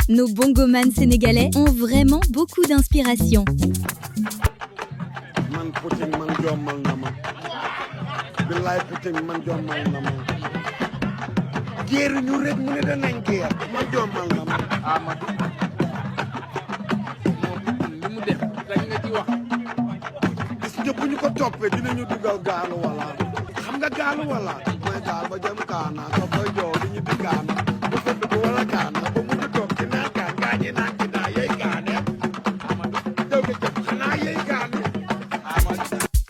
Nos bongoman sénégalais ont vraiment beaucoup d'inspiration. Man Putin man jommal na ma billaay Putin man jommal na ma géeru ñu rek mu ne danañ géer man jommal na ma Amadou li mu def lañ nga ci wax gis nga bu ñu ko toppee dinañu dugal gaalu wala xam nga gaalu wala mooy gaal ba jëm kaana ko koy joo di ñu di gaana bu fedd ko wala kaana ba mu ñu toog ci naan kaan gaañi naan ci naa yey gaane yow de jëf xanaa yey gaane.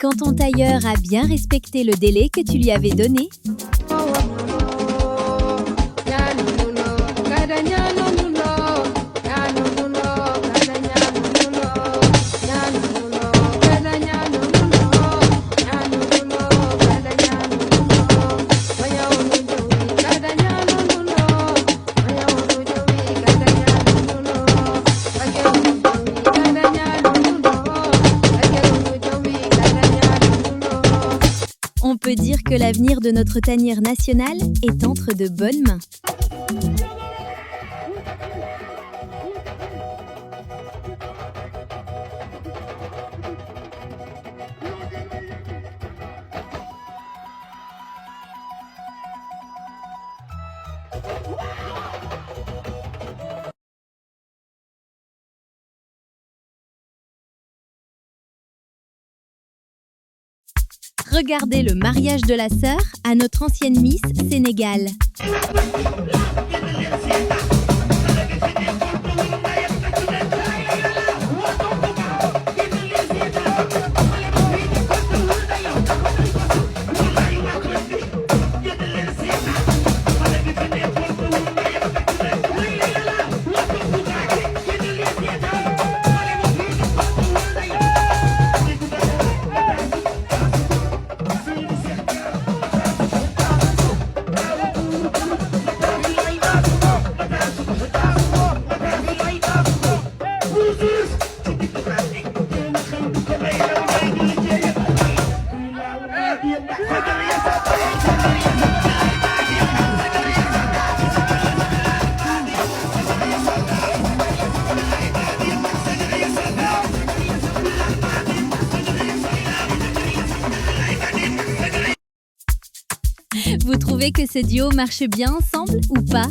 Quand ton tailleur a bien respecté le délai que tu lui avais donné, on peut dire que l'avenir de notre tanière nationale est entre de bonnes mains. Regardez le mariage de la sœur à notre ancienne Miss Sénégal. Vous trouvez que ce duo marche bien ensemble ou pas?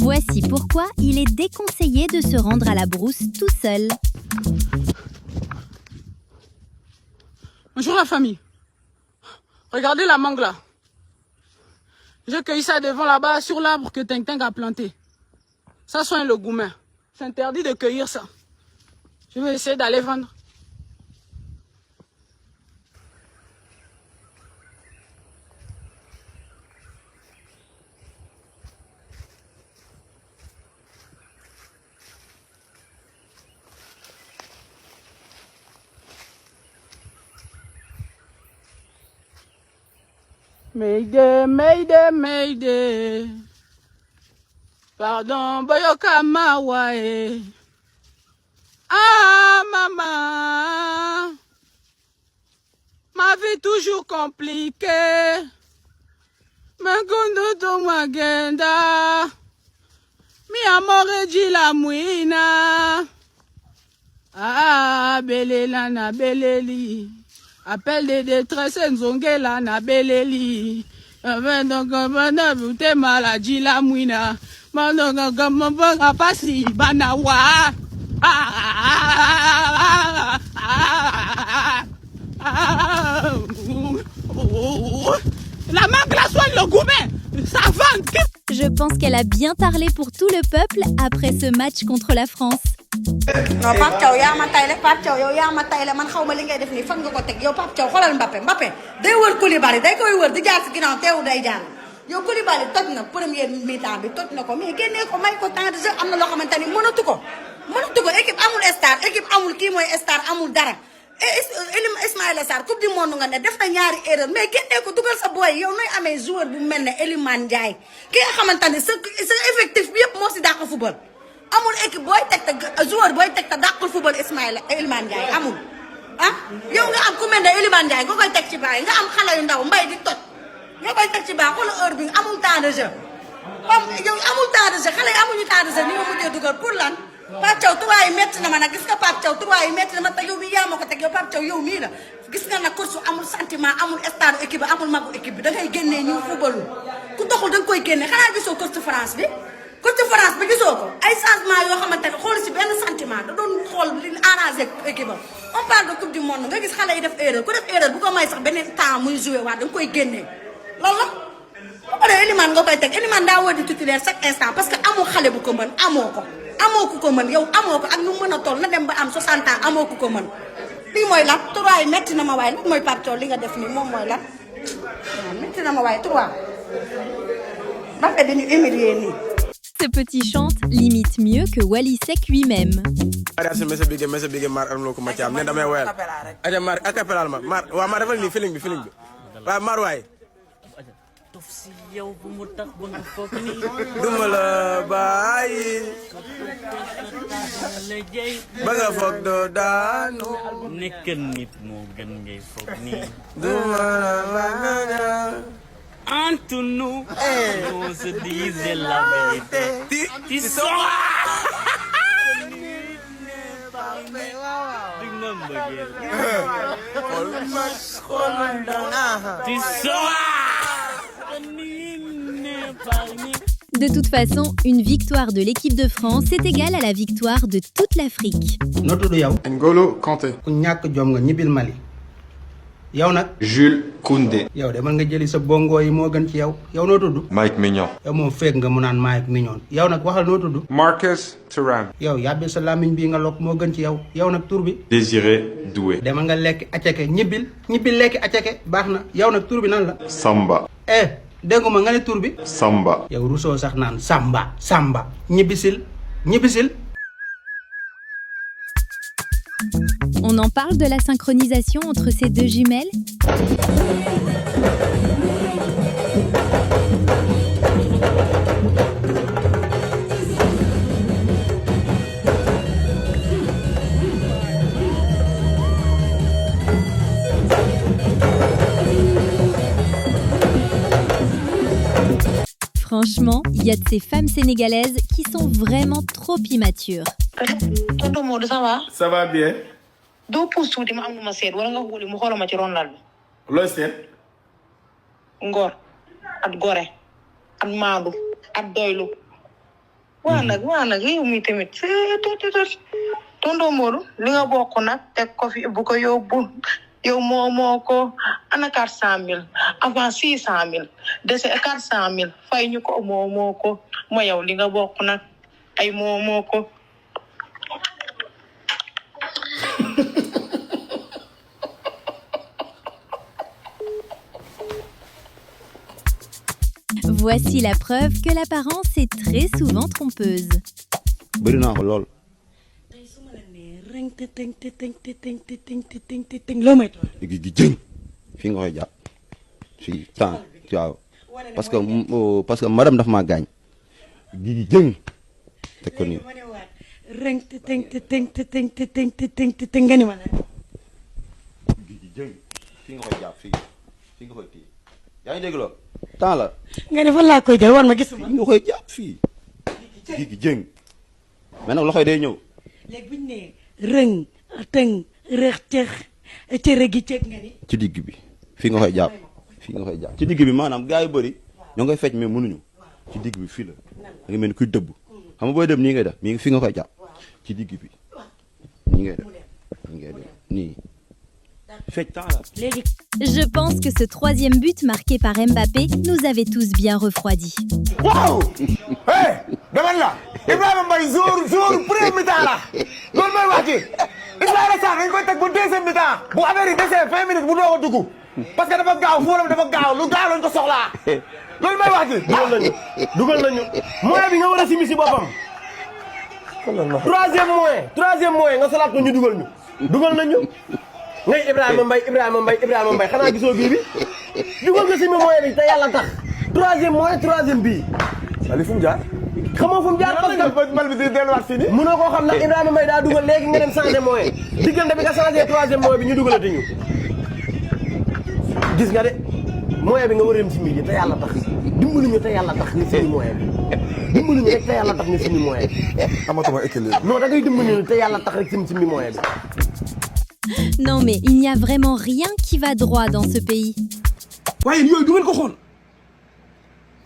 Voici pourquoi il est déconseillé de se rendre à la brousse tout seul. Bonjour la famille. Regardez la mangue là. J'ai cueilli ça devant là-bas sur l'arbre que Tintin a planté. Ça soigne le goumin. C'est interdit de cueillir ça. Je vais essayer d'aller vendre. Mayday, mayday, mayday. Pardon, boyoka mawae. Ah, maman. Ma vie toujours compliquée. Mengondo to magenda. Mi amore di la muina. Ah, belela na beleli. Appel de détresse nzongela na beleli. Donc te maladie la muina. Mandonga gamamba pasi banawa. La mangue la soigne le goumet. Ça vend. Je pense qu'elle a bien parlé pour tout le peuple après ce match contre la France. non Pape Thiaw yaa ma tayle Pape Thiaw yow yaa ma tayle man xaw ma li ngay def nii fan nga ko teg yow Pape Thiaw xoolal Mbappé day wër Koulibaly day koy wër di jaar si ginnaaw teewu day jàll yow Koulibaly toj na première mi-temps bi toj na ko mais génnee ko may ko temps de jeu am na loo xamante ni mënatu ko équipe star équipe amul kii mooy star amul dara Ismaïla Sarr coupe du monde nga ne def na ñaari erreur mais génnee ko dugal sa boy yow nooy amee joueur bu mel ne Elimane Ndiaye ki nga xamante ne sa effectif bi yëpp moo si dàq football amul équipe booy teg te joueur booy teg te dàqul football Elimane Ndiaye amul ah yow nga am ku mel ne Elimane Ndiaye nga koy teg ci baa nga am xale yu ndaw mbay di toj nga koy teg ci baa xoolal heure bi amul temps de jeu comme yow amul temps de jeu xale yi amuñu temps de jeu ni nga mujjee dugal pour lan Pape Thiaw tubaab yi métti na ma nag gis nga Pape Thiaw tubaab yi métti na ma te yow bi yaa ma ko teg yow Pape Thiaw yow mii la gis nga nag course amul sentiment amul star équipe bi amul magu équipe bi da ngay génnee ñu footballu ku doxul da nga koy génne xanaa gisoo course France bi course France bi gisoo ko ay changement yoo xamante ne xool si benn sentiment da doon xool li arrangé équipe am on parle de coupe du monde nga gis xale yi def erreur ku def erreur bu ko may sax beneen temps muy joué waat da nga koy génnee loolu la ba pare Elimane nga koy teg Elimane daa war di titulaire chaque instant parce que amoo xale bu ko mën amoo ko amoo ku ko mën yow amoo ko ak nu mën a toll na dem ba am 60 ans amoo ku ko mën lii mooy lan tubaab yi métti na ma waaye lan mooy Pape Thiaw li nga def nii moom mooy lan waaw métti na ma waaye tubaab ba pare dañu humilier nii. Ce petit chante limite mieux que Wally Seck lui-même. mesa bige mar am loko ma ci am ne damay wayal aja mar acapella mar wa ma defal ni feeling bi wa mar waay tof si yow bu mu tax ba nga foog ni duma la bàyyi ba nga foog doo daanu nekk nit moo gën ngay foog ni duma la bàyyi entre nous on se disait la vérité ti soa dig na mbëggeel ti soa De toute façon, une victoire de l'équipe de France est égale à la victoire de toute l'Afrique. noo tudd yow. N'Golo Kanté. ku ñàkk jom nga ñibbil Mali. yow nag. Jules Koundé. yow demal nga jëli sa bongo yi moo gën ci yow. yow noo tudd. Mike Mignon. yow moom fekk nga mu naan Mike Mignon. yow nag waxal noo tudd. Marcus Thuram. yow yàbbi sa làmmiñ bii nga lokk moo gën ci yow. yow nag tur bi. Désiré Doué. demal nga lekk aceke ñibbil lekk aceke baax na yow nag tur bi nan la. Samba. dégguma nga ne tur bi. Samba. yow Rousseau sax naan Samba ñibbisil. On en parle de la synchronisation entre ces deux jumelles? Franchement, il y a de ces femmes sénégalaises qui sont vraiment trop immatures. tonton Modou ça va. ça va bien doo pousse tuuti ma am lu ma seet wala nga wuli mu xoolal ma ci ron lal bi. looy seet ngor at gore at maandu at doylu. waa nag yow mi tamit tonton Modou li nga bokk nag teg ko fi bu ko yóbbu yow moo ko ana 400 000 avant 600 000 dese 400 000 fay ñu ko moo ko ma yow li nga bokk nag ay moo ko. Voici la preuve que l'apparence est très souvent trompeuse. bëri naa ko lool. tey su ma la nee rëng te tëng loo may toll. gi jëng fii nga koy jàpp fii temps waaw parce que madame daf maa gaañ gi jëng teg ko nii. rëng te tëng nga ni ma la. gi jëng fii nga koy jàpp fii nga koy téye yaa ngi dégg lool temps la. nga ne fan laa koy jël war ma gisuma. fii nga koy jàpp fii gi jëng mais nag loxo yi day ñëw. léegi bu ñu nee rëng tëng rëx cëx cere gi cëg nga ni. ci digg bi fii nga koy jàpp ci digg bi maanaam gars yu bëri ñoo ngay fecc mais mënuñu ci digg bi fii la da nga mel ni kuy dëbb xam nga booy dëbb nii ngay def mi fii nga koy jàpp ci digg bi nii ngay def nii fecc temps la. léegi. Je pense que ce troisième but marqué par Mbappé nous avait tous bien refroidis. waaw demal la Ibrahima Mbaye jour premier mi-temps la loolu mooy wax ci Ismaïla Sarr dañ koy teg ba deuxième mi-temps bu affaire yi desee 20 minutes bu doog a dugg parce que dafa gaaw foolam dafa gaaw lu gaaw lañ ko soxlaa loolu mooy wax ci dugal nañu moyen bi nga war a simi si boppam troisième moyen nga salaat ko ñu dugal nañu ngay Ibrahima Mbaye xanaa gisoo bii bi dugal nga si moyen bi te yàlla tax troisième bii ali fu mu jaar xamoo fu mu jaar parce que bal bi di delluwaat fii nii mënoo koo xam ndax Ibrahima Mbaye daa dugal léegi nga dem changé moyen diggante bi nga changé troisième moyen bi ñu dugalati ñu gis nga de moyen bi nga war a dem si mii te yàlla tax dimbali ñu te yàlla tax ni suñu moyen bi dimbali ñu rek te yàlla tax ni suñu moyen bi amatuma équilibre non da ngay dimbali ñu te yàlla tax rek si moyen bi. Non mais il n'y a vraiment rien qui va droit dans ce pays. waaye yooyu du ngeen ko xool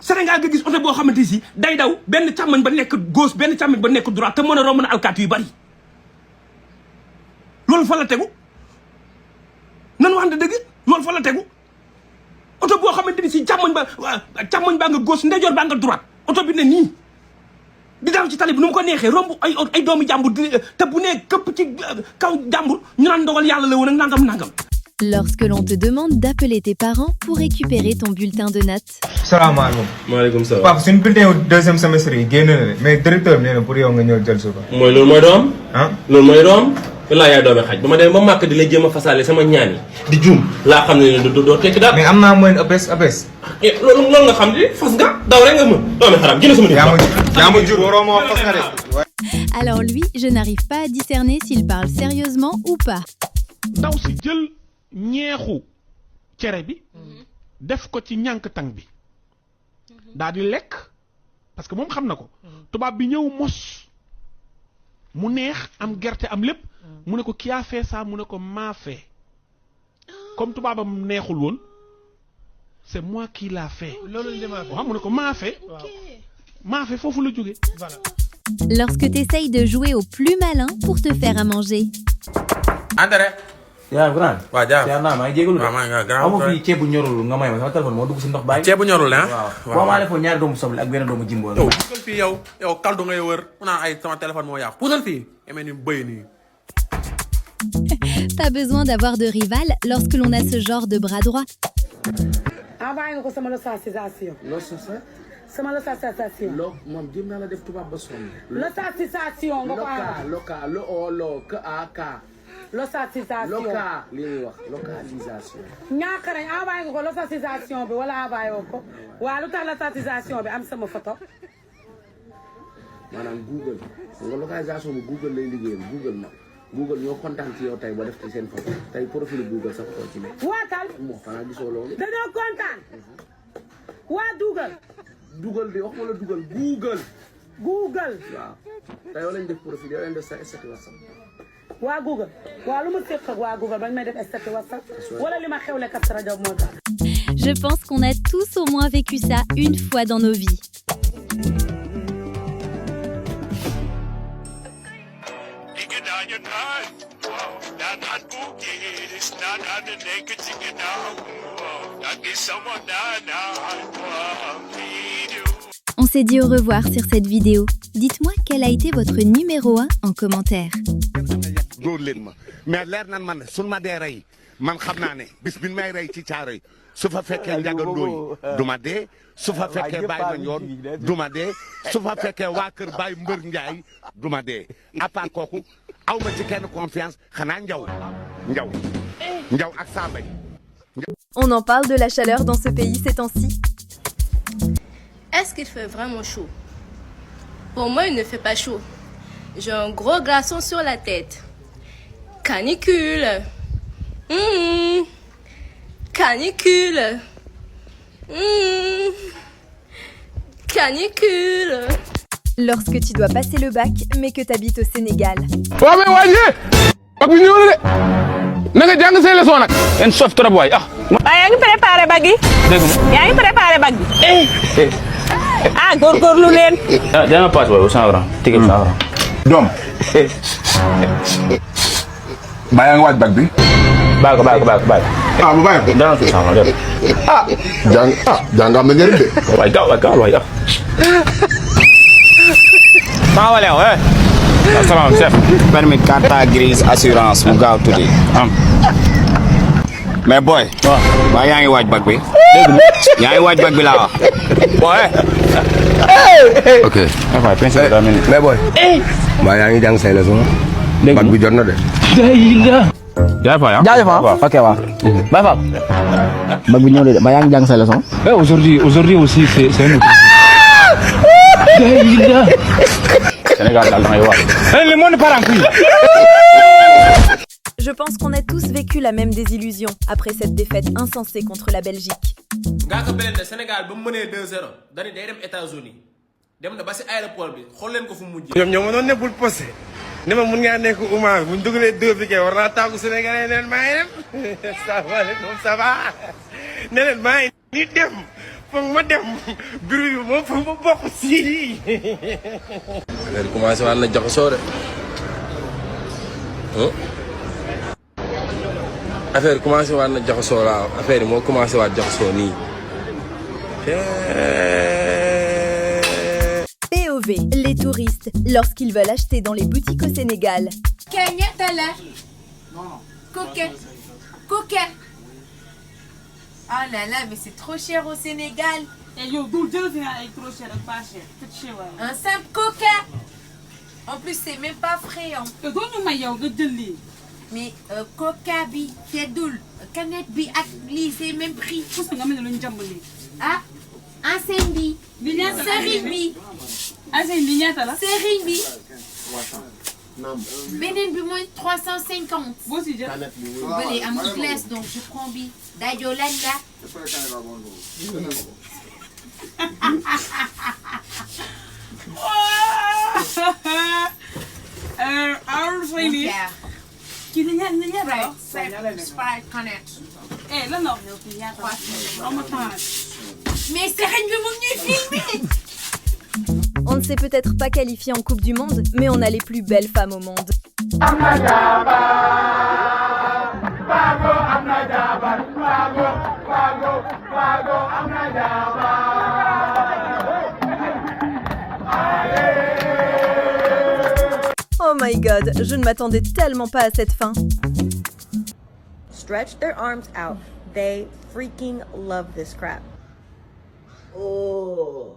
Sénégal nga gis oto boo xamante si day daw benn càmmoñ ba nekk gauche benn càmmoñ ba nekk droite te mën a romb na alkaati yu bari loolu fa la tegu nan waxante dëgg loolu fa la tegu oto boo xamante ni si càmmoñ baa nga gauche ndeyjoor baa nga droite oto bi ne nii di daw ci tali bi nu mu ko neexee romb ay doomu jàmbur te bu nee këpp ci kaw jàmbur ñu naan ndogal yàlla la woon ak nangam. Lorsque l'on te demande d'appeler tes parents pour récupérer ton bulletin de notes. salaamaaleykum. maaleykum salaam. Papa suñu bulletin wu deuxième semestre yi génn na de mais directeur bi nee na pour yow nga ñëw jël suba. mooy loolu mooy doom. loolu mooy doom. wallaahi yaay doome xaj ba ma demee ba màkk di lay jéem a fasaale sama ñaan yi di juum laa xam ne doo tekki daal. mais am naa moyen apes. loolu nga xam ne fas nga daw rek nga mën doome xaram jëlee sama nit. yaa ma jur waroo ma wax fas nga de. Alors lui, je n'arrive pas à discerner s'il parle sérieusement ou pas. ndaw si jël ñeexu cere bi def ko ci ñànk tang bi daal di lekk parce que moom xam na ko tubaab bi ñëw mos mu neex am gerte am lépp mu ne ko qui a fait ça mu ne ko maa fait comme tubaabam neexul woon c'est moi qui l'a fait waaw mu ne ko maa fait foofu la jóge voilà. Lorsque tu essayes de jouer au plus malin pour te faire à manger. André. yaa grand. waaw jaa yaa naa maa ngi jégalu. waaw maa ngi grand. amoo fii ceeb bu ñorul nga may ma sama téléphone moo dugg si ndox bàyyi. ceeb bu ñorul ah. waaw boo maa defoon ñaari doomu soble ak benn doomu jimbo. yow puusal fii yow kaldu ngay wër mu naan ay sama téléphone moo yàqu puusal fii emee ni bëy nii. Pas besoin d'avoir de rival lorsque l'on a ce genre de bras droit. envoyé nga ko sama losatisation. sama losatisation. moom jéem naa la def tubaab ba sonn. losatisation nga ko envoyé. losatisation li ñuy wax localisation. ñàkk nañ envoyé nga ko losatisation bi wala envoyé woo ko waaw lu tax losatisation bi am sama photo. maanaam Google nga localisation bi Google lay liggéeyal Google ñoo kontaan ci yow tey ba def ci seen photo tey profil Google sa photo ci nekk. waatal. moo xanaa gisoo loolu. dañoo kontaan. waa Google. Google bi wax wala Google Google. Google. waaw tey yow lañ def profil yow lañ def sa statut WhatsApp. waa Google waa lu ma séq ak waa Google bañ may def statut WhatsApp wala li ma xewle kat rajo moo tax. Je pense qu'on a tous au moins vécu ça une fois dans nos vies. On s'est dit au revoir sur cette vidéo. Dites-moi quel a été votre numéro 1 en commentaire. dóor leen ma mais leer nan man suñ ma dee rey man xam naa ne bis bi may rey ci caaro yi su fa fekkee njagandooy du ma dee su fa fekkee Baye Mandione du ma dee su fa fekkee waa kër Baye Mbër Ndiaye du ma dee à part kooku aw ma ci kenn confiance xanaa njaw ak Sambay. On en parle de la chaleur dans ce pays ces temps-ci. Est-ce qu'il fait vraiment chaud? Pour moi, il ne fait pas chaud. J'ai un gros glaçon sur la tête. Canicule. Canicule. Canicule. Lorsque tu dois passer le bac, mais que tu habites au Sénégal. waaw mais waa ji bac bi ñëw na de na nga jàng say leçon nag. en sof trop waay ah. waaw yaa ngi préparé bag yi. dégg nga yaa ngi préparé bag bi. ah góorgóorlu leen. ah dama passe waaye 100 francs ticket 100 francs. doom. mbaa yaa ngi waaj bag bi. bàyyi ko. ah bu bàyyi ko. dana suuf 100 francs dem. jàng am na njëriñ de. waay gaaw waay ah. maa wale yow asalaamaaleykum chef. permis carte grise assurance mu gaaw tuuti. mais boy. waaw yaa ngi waaj bag bi. yaa ngi waaj bag bi laa wax. boy. ok. mais boy. mbaa yaa ngi jàng say leçon. bac bi jot na de. Jaay fa ya. jaajëf ok waaw. Baye Fall. bac bi ñëw de mbaa yaa ngi jàng say leçon. Aujourd'hui aussi c'est un autre. Sénégal daal may wax. Le monde part en couille. Je pense qu'on a tous vécu la même désillusion après cette défaite insensée contre la Belgique. ngaa ko beneen de Sénégal ba mu mënee 2-0 dañu day dem États-Unis dem na ba si aéroport bi xool leen ko fu mu mujjee. ñoom ñoo ma doon nekkul posé ne ma mun ngaa nekk Ouma bi bu ñu dugalee 2 bi kay war naa tàggu Sénégalais ne leen maa ngi dem ça va ne leen maa ngi ni dem foog ma dem bureau bi moom foog ma bokk si. affaire yi commencé waat na jaxasoo de affaire yi commencé waat na jaxasoo laa affaire yi moo commencé waat jaxasoo nii. POV, les touristes, lorsqu'ils veulent acheter dans les boutiques au Sénégal. Kenya Tala. Coquet. Coquet. Oh là là, mais c'est trop cher au Sénégal. Et yo, d'où Dieu vient avec trop cher, pas cher. C'est cher, ouais. Un simple coquet. En plus, c'est même pas frais. Hein. Mais coca bi, c'est doux. Canette bi, c'est même prix. Ah, incendie. Série bi. Série bi. Benen bi moins 350. Bolé, à mon place, donc je prends bi. Dajolanda. Sprite canette. Eh, là non, mais c'est rien de mon filmé. On ne s'est peut-être pas qualifié en Coupe du Monde, mais on a les plus belles femmes au monde. Oh my god, je ne m'attendais tellement pas à cette fin. Stretch their arms out. They freaking love this crap. Oh.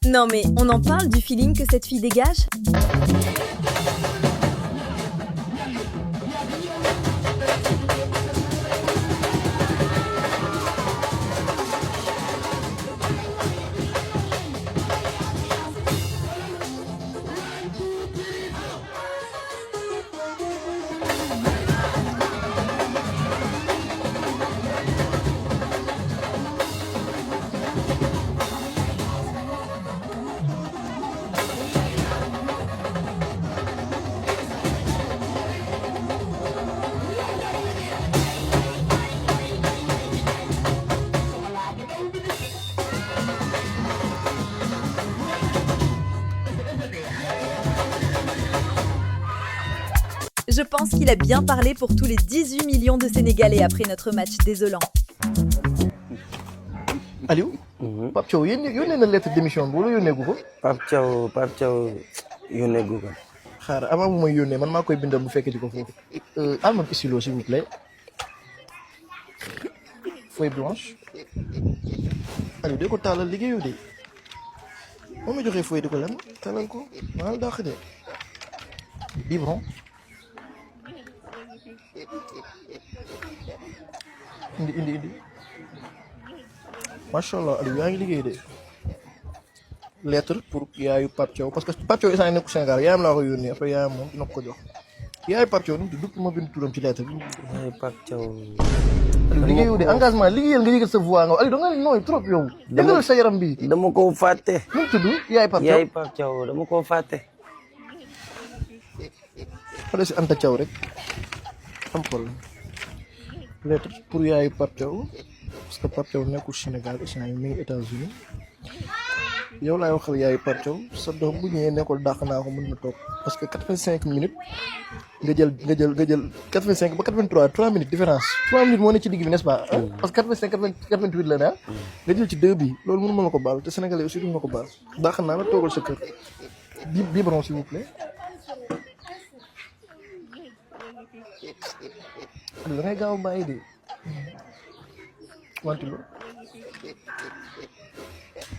Non mais, on en parle du feeling que cette fille dégage ? Je pense qu'il a bien parlé pour tous les 18 millions de Sénégalais après notre match désolant. Aliou. Pape Thiaw yónnee na lettre d'émission bi wala yónnee gu ko. Pape Thiaw yónnee gu ko. xaaral avant mu may yónnee man maa koy bindal bu fekkee ci ko foofu. alma stylo s'il vous plaît. feuille blanche. Aliou de ko taalal liggéeyu de. moo ma joxee feuille di ko lan taalal ko maa la dàq de. biberon. indi macha allah Aliou yaa ngi liggéey de lettre pour yaayu Pape Thiaw parce que Pape Thiaw instant yii nekk Sénégal yaayam laa koy yónnee après yaayam moom dina ko jox yaayu Pape Thiaw nu mu tudd pour ma bind turam ci lettre bi. yaayu Pape Thiaw. Aliou liggéeyu de engagement liggéeyal nga yëgal sa voix nga Aliou da nga nooy trop yow. dëggal sa yaram bi. dama koo fàtte. nu mu tudd yaayu Pape Thiaw yaayu Pape Thiaw dama koo fàtte. xale si Anta Thiaw rek am problème. lettre pour yaayu Pape Thiaw parce que Pape Thiaw nekkul Sénégal instant yii mi ngi États-Unis yow laay waxal yaayu Pape Thiaw sa doom bu ñëwee nekkul dàq naa ko mën na toog parce que 85 minutes nga jël 85 ba 83 3 minutes différence 3 minutes moo ne ci digg bi n'est-ce pas parce que 85 88 la nga jël ci 2 bi loolu mënu ma la ko baal te sénégalais aussi duñu ma ko baal baax naa la toogal sa kër biberon s'il vous plaît da ngay gaaw bàyyi de wantilo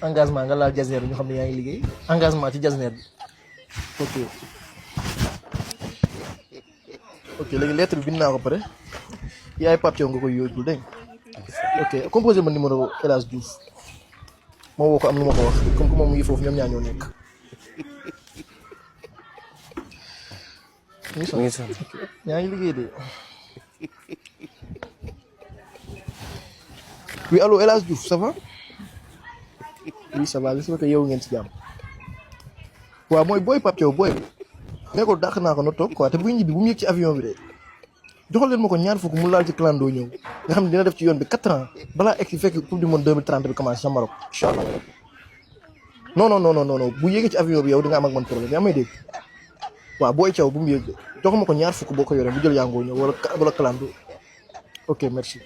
engagement nga laal jasneer bi ñu xam ne yaa ngi liggéey engagement ci jasneer bi ok léegi lettre bi bind naa ko pare yaay Pape Thiaw nga koy yóbbul dégg ok composé ma numéro El Hadj Diouf moo woo ko am lu ma ko wax comme que moom mu ngi foofu ñoom ñaar ñoo nekk mi ngi sonn yaa ngi liggéey de oui allo El Hadj Diouf ça va oui ça va j'espère que yow ngeen ci jàmm waaw mooy booy Pape Thiaw booy ne ko dàq naa ko na toog quoi te buy ñibbi bu mu yëg ci avion bi de joxal leen ma ko ñaar fukk mu laal ci clando ñëw nga xam ne dina def ci yoon bi 4 ans balaa egg si fekk coupe du monde 2030 bi commencé sa Maroc incha allah non bu yéegee ci avion bi yow di nga am ak man problème yaa may dégg waaw booy Thiaw bu mu yëg jox ma ko ñaar fukk boo ko yoree bu jël yàngoo ñëw wala clando ok merci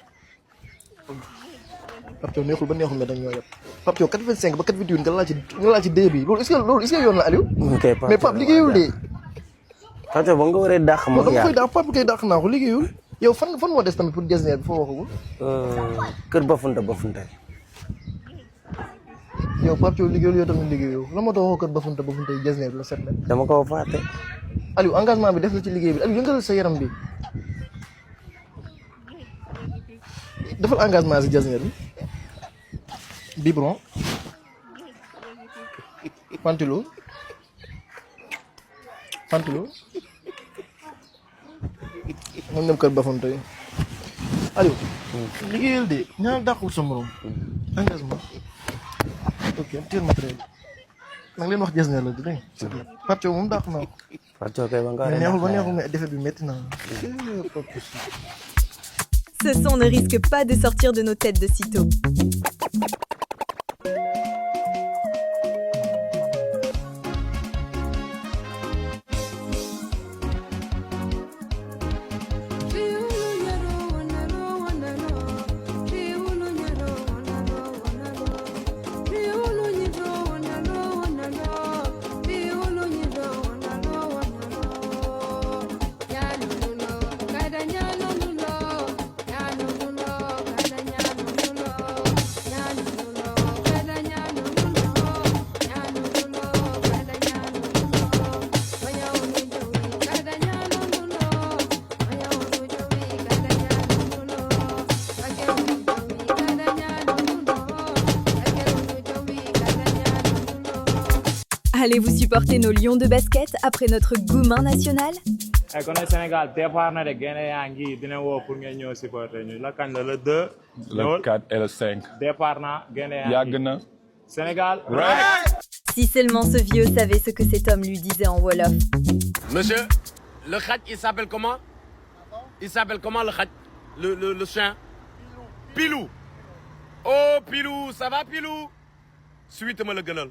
Pape Thiaw neexul ba neexul mais dañ ñoo yëpp Pape Thiaw 85 ba 88 nga laal ci dee bi loolu est-ce que yoon la Aliou mais Pape liggéeyul de Pape Thiaw ba nga waree dàq moom dama koy dàq Pape kay dàq naa ko liggéeyul yow fan moo des tamit pour jasneer bi foo waxagul kër Bafunta yow Pape Thiaw liggéeyul yow tamit liggéeyul la moo tax waxoo kër Bafunta yi jasneer bi la set dama ko fàtte Aliou engagement bi def na ci liggéey bi Aliou yëngalal sa yaram bi defal engagement si jasneer bi biberon pantilo moom dem kër Bafunta yi Aliou liggéeyal de ñaar dàqul sa morom engagement ok teel matériel nag leen wax jasneer la di dégg Pape Thiaw moom dàq naa ko Pape Thiaw kay ba nga waree neexul ba neexul mais defet bi métti na Ce son ne risque pas de sortir de nos têtes de sitôt. Allez-vous supporter nos lions de basket après notre Goumin national? kon Sénégal départ na de gaynde yaa ngi dina woo pour ngeen ñëw supporter ñu la kañ la le 2 le 4 et le 5 départ na gaynde yaa ngi yàgg na Sénégal Si seulement ce vieux savait ce que cet homme lui disait en Wolof. Monsieur, le khat, il s'appelle comment? Il s'appelle comment le khat? Le chien? Pilou. Oh Pilou, ça va Pilou? Suite ma la gënal.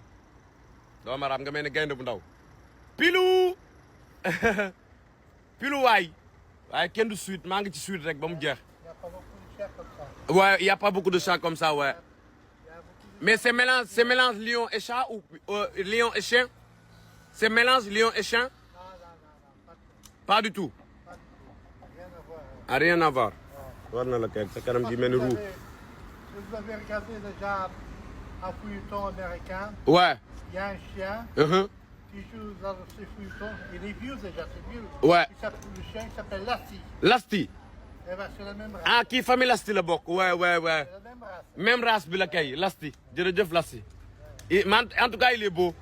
doo ma raam nga mel ni gaynde bu ndaw. Pilou. Pilou waay. waaye kenn du suite maa ngi ci suite rek ba mu jeex. Ouais, il y a pas beaucoup de chats comme ça, ouais. Mais c'est mélange lion et chat ou lion et chien? C'est mélange lion et chien? Pas du tout. Rien à voir. War na la kay sa kanam gi mel ni roux. Vous avez regardé déjà un feuilleton américain? Ouais. Il y a un chien qui joue dans ce feuilleton. Il est vieux déjà, c'est vieux. Ouais. Le chien il s'appelle Lasty. Lasty. Eh ben, c'est la même race. Ah, kii famille Lasty la bokk. Ouais. C'est la même race. Même race bi la kay Lasty. Jërëjëf Lasty. En tout cas, il est beau.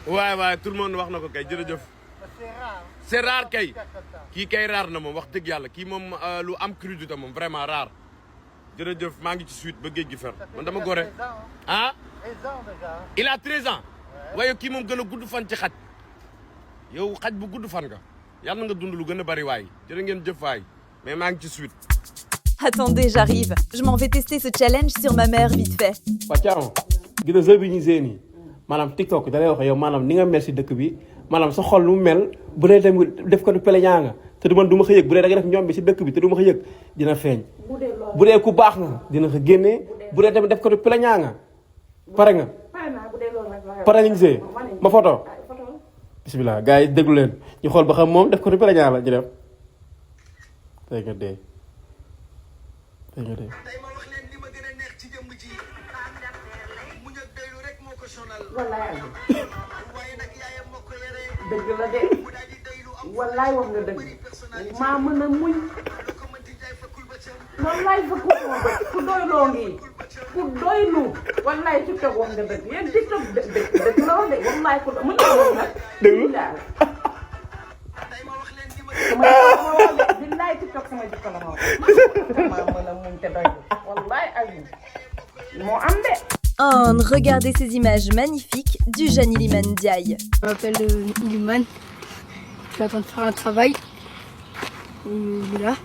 Ouais, tout le monde wax na ko kay jërëjëf. C'est rare. C'est rare kay. Kii kay rare na moom wax dëgg yàlla kii moom lu am crudité moom vraiment rare. Jërëjëf maa ngi ci suite ba géej gi fer man dama gore. Ah? 13 ans déjà. Il a 13 ans. waaye kii moom gën a gudd fan ci xaj. yow xaj bu gudd fan nga. yàlla nga dund lu gën a bari waay jërë ngeen jëf waay mais maa ngi ci suite. Attendez, j'arrive. Je m'en vais tester ce challenge sur ma mère vite fait. Pape Thiaw gis nga jeu bi ñu see nii maanaam TikTok da lay wax yow maanaam ni nga mel si dëkk bi maanaam sa xol lu mu mel bu dee tamit def ko du peleñaa nga te du man du ma ko yëg bu dee da nga def ñoom bi si dëkk bi te du ma ko yëg dina feeñ bu dee ku baax nga dina ko génnee bu dee tamit def ko du peleñaa nga pare nga pare nga gisee ma photo bismillah gars yi déglu leen ñu xool ba xam moom def ko du peleñaa la ñu def tey nga dee tey nga dee dëgg la de wallaay wax nga dëgg maa mën a muñ wallaay fa ku doyloo ngi ku doylu wallaay TikTok wax nga dëgg yéen TikTok dëgg la wax de wallaay ku mën a wax nag dëgg billaay TikTok sama jikko la ma wax maa mën a muñ te doylu wallaay ay moo am de. Oh, regardez ces images magnifiques du jeune Iliman Ndiaye. Je m'appelle Iliman, je suis en train de faire un travail. Et là,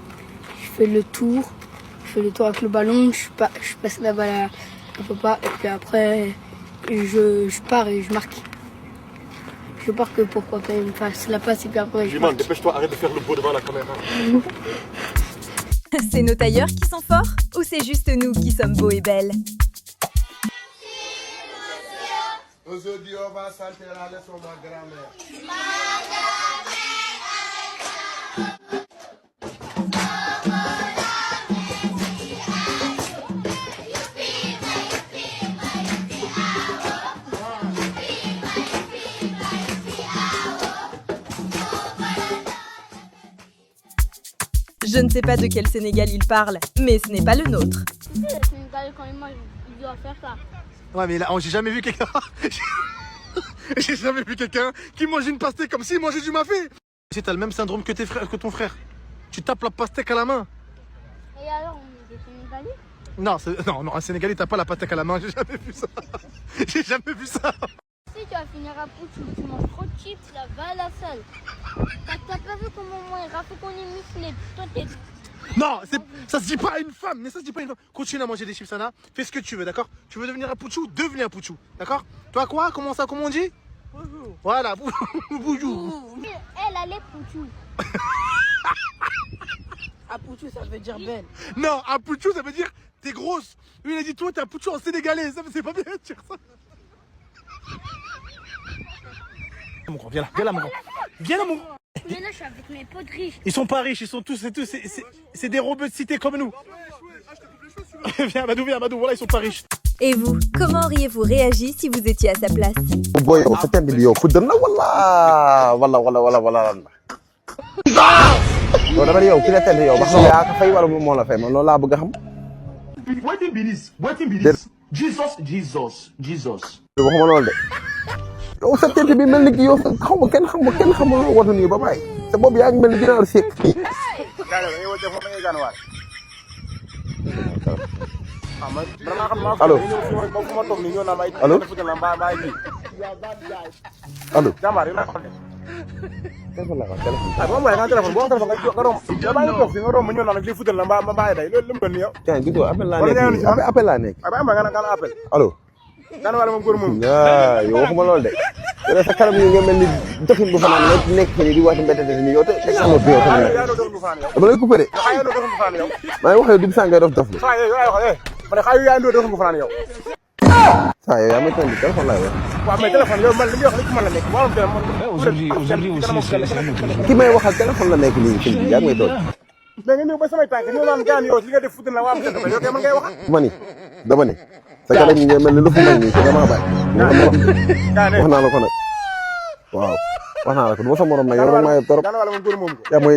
je fais le tour avec le ballon, je passe la balle à papa et puis après je pars et je marque. Je pars que pourquoi pas il me fasse la passe et puis après je marque. Dépêche-toi, arrête de faire le beau devant la caméra. C'est nos tailleurs qui sont forts ou c'est juste nous qui sommes beaux et belles? Aujourd'hui, on va chanter la leçon de ma grand-mère. Je ne sais pas de quel Sénégal il parle, mais ce n'est pas le nôtre. Le Sénégal, quand il mange, il doit faire ça. Ouais, mais là, j'ai jamais vu quelqu'un. J'ai jamais vu quelqu'un qui mange une pastèque comme s'il mangeait du mafé. Si t'as le même syndrome que ton frère, tu tapes la pastèque à la main. Et alors, on est des Sénégalais? Non, un Sénégalais t'as pas la pastèque à la main, j'ai jamais vu ça. J'ai jamais vu ça. Si tu vas finir à Poutou, tu manges trop de chips, là, va à la salle. T'as pas vu comment moi et Rafa qu'on est musclés? Toi t'es... Non, ça se dit pas à une femme, mais ça se dit pas à une femme. Continue à manger des chips, Sana. Fais ce que tu veux, d'accord? Tu veux devenir un Pouchou? Devenez un Pouchou, d'accord? Toi quoi? Comment on dit? Bonjour. Voilà, bonjour. Elle est Pouchou. À Pouchou, ça veut dire belle. Non, à Pouchou, ça veut dire t'es grosse. Lui, il a dit toi, t'es un Pouchou en sénégalais. Ça, c'est pas bien de dire ça. Mon grand, viens là, mon grand. Viens là, mon grand. Mais là, je suis avec mes potes riches. Ils sont pas riches, ils sont tous, c'est des robots de cité comme nous. Viens, Madou, voilà, ils sont pas riches. Et vous, comment auriez-vous réagi si vous étiez à sa place? Boy, sa tête bi yow fuddal na wala. Yow dama yow ki la tête yow ba xam yaa ka fay wala mo la fay man loolu laa bëgg a xam. Wetin be this? Jesus. Waxuma loolu de. Yow sa tête bi mel ni ki yow xaw ma kenn watu nii ba bàyyi. Sa bopp yaa ngi mel ni ginaar séq. Allo. Téléphone la ko téléphone. Moom mooy nga téléphone boo téléphone nga romb. Da ba nga toog fi nga romb ñëw na nag li futal la ma bàyyi day loolu lu mu doon yow. Tiens, gisoo appel laa nekk. Ba ma nga appel. Allo. Kan wala moom góor moom. Yow waxuma loolu de. Yow sa kanam yi nga mel ni doxin bu fanaan nekk fi di wax mbétte ni yow te sama bi yow tamit. Dama lay coupé de. Maa ngi wax yow dugg saa ngay dof la. Ma ne xayu yaa ndoo doxin bu fanaan yow. Saa yow yaa may tontu téléphone laay wax. Waaw mais téléphone yow man li muy wax li ci mën la nekk waaw aujourd'hui aussi ki may waxal téléphone la nekk nii sëñ bi yaa ngi may doon. mais nga ñëw ba samay tànk ñëw naan gaan yow li nga def fudd na waa am yow kay man ngay wax. dama ni sa kanam yi ngay mel ni lu fu mel nii te dama bàyyi. wax naa la ko nag waaw wax naa la ko du ma sa morom nag yow rek maa yëpp trop. yaa mooy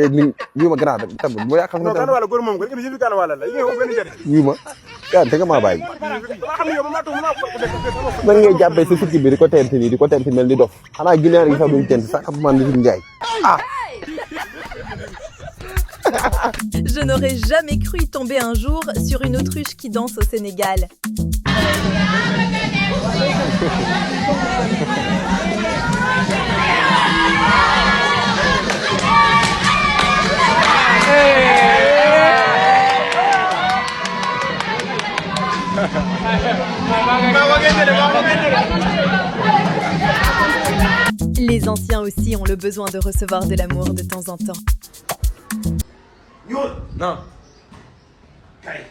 lii ma gannaaw rek bu ma yàqal nga wii ma yaa te nga maa bàyyi. nan ngay jàppee si sukki bi di ko tent nii di ko tent mel ni dof xanaa ginaar gi sax duñ tent sax xam man ni Njaay ah. Je n'aurais jamais cru tomber un jour sur une autruche qui danse au Sénégal. Les anciens aussi ont le besoin de recevoir de l'amour de temps en temps. Non. Kay.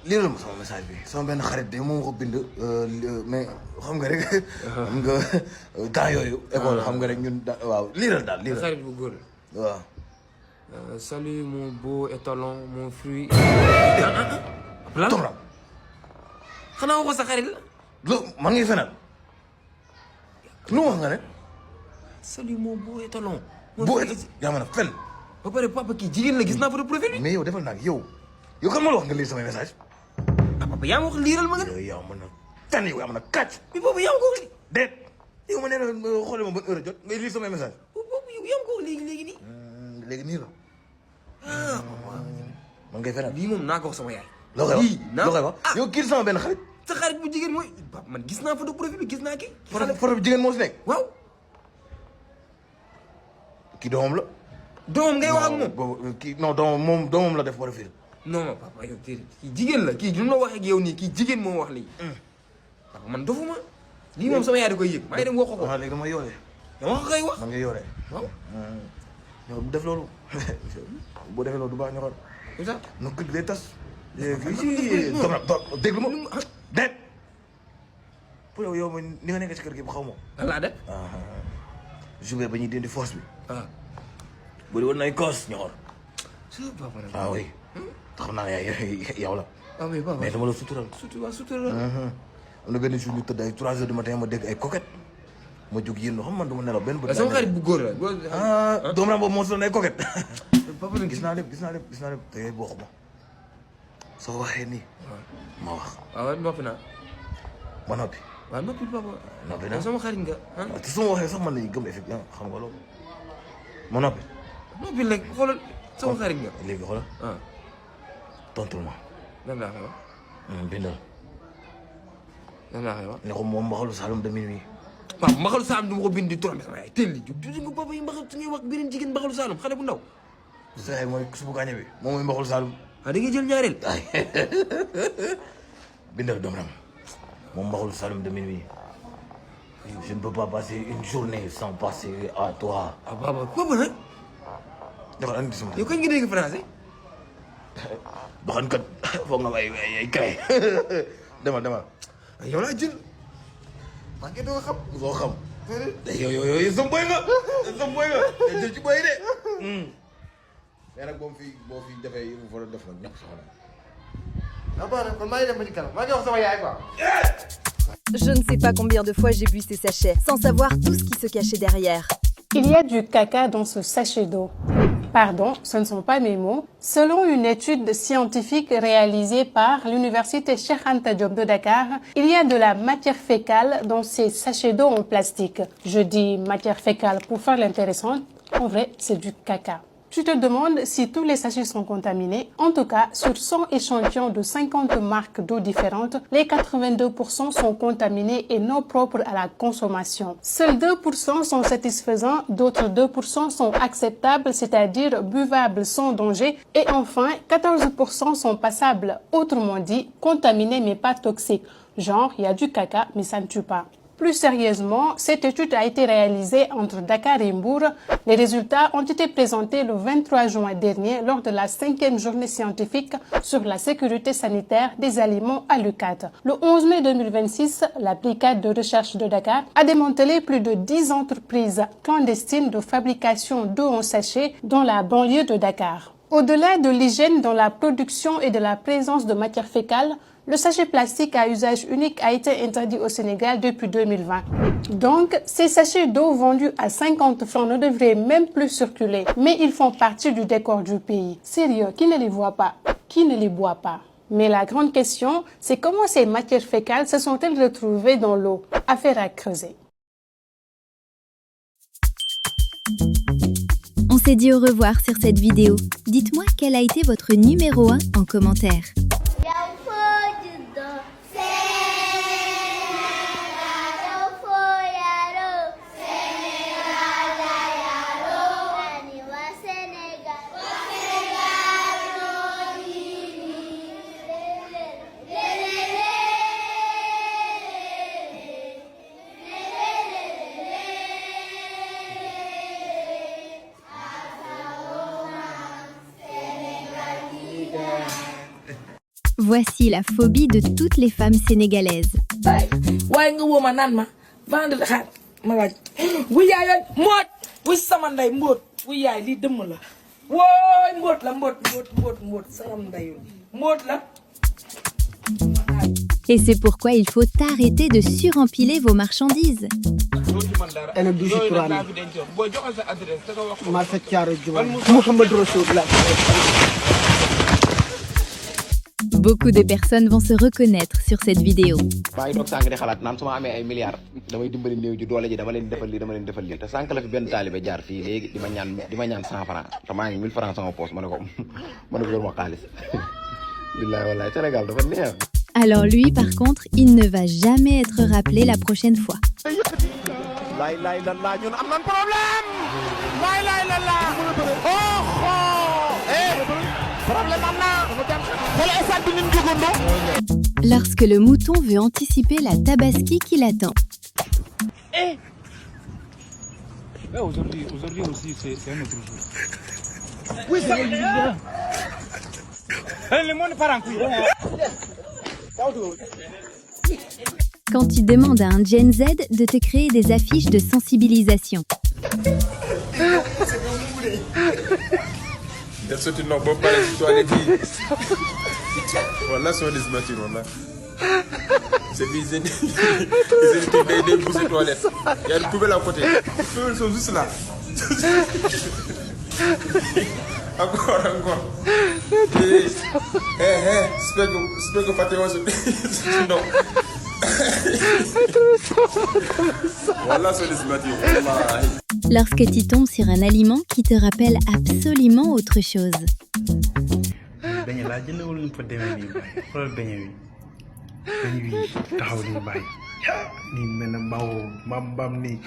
liiral ma sama message bi sama benn xarit de moom ko bind mais xam nga rek xam nga temps yooyu école xam nga rek ñun waaw liiral daal liiral xarit bu góor waaw salut mon beau étalon mon fruit Tomram xanaa waxoo sa xarit la lu man ngay fenal lu wax nga ne salut mon beau étalon beau étalon yaa mën a fen ba pare papa kii jigéen la gis naa photo profil bi mais yow defal naa yow kan ma la wax nga lire samay message papa yaa ma wax liiral ma nga yow mën na fen yow yaa mën a kàcc mais boobu yaa ma ko wax déet yow ma nee na xoole ma ban heure jot ngay lire samay message boobu yow yaa ma ko wax léegi nii léegi nii la man ngay fenal lii moom naa ko wax sama yaay loo koy wax yow kii sama benn xarit sa xarit bu jigéen mooy man gis naa photo profil bi gis naa kii photo bi jigéen moo si nekk waaw kii doomam la doomam ngay wax ak moom kii non doomam la def profil non non papa yow kii jigéen la kii lu ma wax ak yow nii kii jigéen moo wax lii papa man dofuma lii moom sama yaay da koy yëg maa ngi dem wax ko léegi dama yoole dama ko koy wax man nga yoole waaw ñoo bu def loolu boo defee loolu du baax ñoxor no kër gi day tas déglu ma déet pour yow ma ni nga nekk ci kër gi bu xaw ma laa def joubé ba ñuy dindi force bi bëri woon nay koos ñoxor waaw oui xam naa yow la mais dama la sutural am na benn jour ñu tëdd ay 3 heures du matin ma dégg ay coquette ma jóg yéen xam man dama nelaw benn bët sama xarit bu góor la doom naa boobu moo si doon ay coquette gis naa lépp te yooyu boo ma soo waxee nii ma wax waaw noppi naa ma noppi waaw noppi papa noppi naa sama xarit nga te su ma waxee sax man nañu gëm effectivement xam nga loolu ma noppi noppi rek xoolal sama xarit nga léegi xoolal tontul ma lan laa koy wax bindal lan laa koy wax ne ko moom mbaxalu Saloum de minuit waaw mbaxalu Saloum du ma ko bind di trompé sama yaay teel li jóg tuuti nga papa yi mbaxal su ngay wax beneen jigéen mbaxalu Saloum xale bu ndaw sa yaay mooy subu gaañe bi moom mooy mbaxalu Saloum da ngay jël ñaareel bindal doom ram moom mbaxalu Saloum de minuit je ne peux pas passer une journée sans passer à toi papa nag joxal andi sama yow kañ nga dégg français doxan kat foog nga ay cray demal yow laa jël maa ngi doon xam soo xam yow sam boy nga jël ci boy de mais nag boo fi defee yi fa def nag ñàkk soxna kon maa ngi dem ba ci kanam maa ngi wax sama yaay quoi Je ne sais pas combien de fois j'ai bu ces sachets, sans savoir tout ce qui se cachait derrière. Il y a du caca dans ce sachet d'eau. Pardon, ce ne sont pas mes mots. Selon une étude scientifique réalisée par l'université Cheikh Anta Diop de Dakar, il y a de la matière fécale dans ces sachets d'eau en plastique. Je dis matière fécale pour faire l'intéressante. En vrai, c'est du caca. Tu te demandes si tous les sachets sont contaminés. En tout cas, sur 100 échantillons de 50 marques d'eau différentes, les 82% sont contaminés et non propres à la consommation. Seuls 2% sont satisfaisants, d'autres 2% sont acceptables, c'est-à-dire buvables sans danger. Et enfin, 14% sont passables, autrement dit, contaminés mais pas toxiques. Genre, il y a du caca, mais ça ne tue pas. Plus sérieusement, cette étude a été réalisée entre Dakar et Mbour. Les résultats ont été présentés le 23 juin dernier lors de la 5e journée scientifique sur la sécurité sanitaire des aliments à l'UCAD. Le 11 mai 2026, la brigade de recherche de Dakar a démantelé plus de 10 entreprises clandestines de fabrication d'eau en sachet dans la banlieue de Dakar. Au-delà de l'hygiène dans la production et de la présence de matière fécale, le sachet plastique à usage unique a été interdit au Sénégal depuis 2020. Donc, ces sachets d'eau vendus à 50 francs ne devraient même plus circuler. Mais ils font partie du décor du pays. Sérieux, qui ne les voit pas? Qui ne les boit pas? Mais la grande question, c'est comment ces matières fécales se sont-elles retrouvées dans l'eau? Affaire à creuser. On s'est dit au revoir sur cette vidéo. Dites-moi quel a été votre numéro 1 en commentaire. Voici la phobie de toutes les femmes sénégalaises. waaye nga woo ma naan ma vendredi xaar ma waaj wuy yaay yooyu mbóot wuy sama ndey mbóot wuy yaay lii dëmm la wooy mbóot la mbóot sama ndey mbóot la. Et c'est pourquoi il faut arrêter de surempiler vos marchandises. Beaucoup de personnes vont se reconnaître sur cette vidéo. maa ngi toog sànq di xalaat naan su ma amee ay milliards damay dimbali néew ji doole ji dama leen defal lii dama leen defal lii te sànq la fi benn taalibe jaar fii léegi di ma ñaan 100 francs te maa ngi 1000 francs sama poche ma ne ko yor ma xaalis billahi wallahi Sénégal dafa neex. Alors lui, par contre, il ne va jamais être rappelé la prochaine fois. laay la ñun am nañ problème laay la problème am na wala esal bi ñun jogondoo. Lorsque le mouton veut anticiper la tabaski qui l'attend. Aujourd'hui aussi, c'est un autre jour. Oui, ça y est. Le monde part en couille. Quand tu demandes à un Gen Z de te créer des affiches de sensibilisation. That's what you know about spirituality. Voilà, c'est des matins, voilà. C'est bizarre. Ils ont des toilettes. Il y a une poubelle à côté. Les poubelles sont juste là. Encore. J'espère que Fatima se... Non. Voilà, c'est des matins. Lorsque tu tombes sur un aliment qui te rappelle absolument autre chose. Beñe laa jëndewul ñu fa demee nii baay xoolal beñe wi taxaw nii baay nii mel na mbaam nii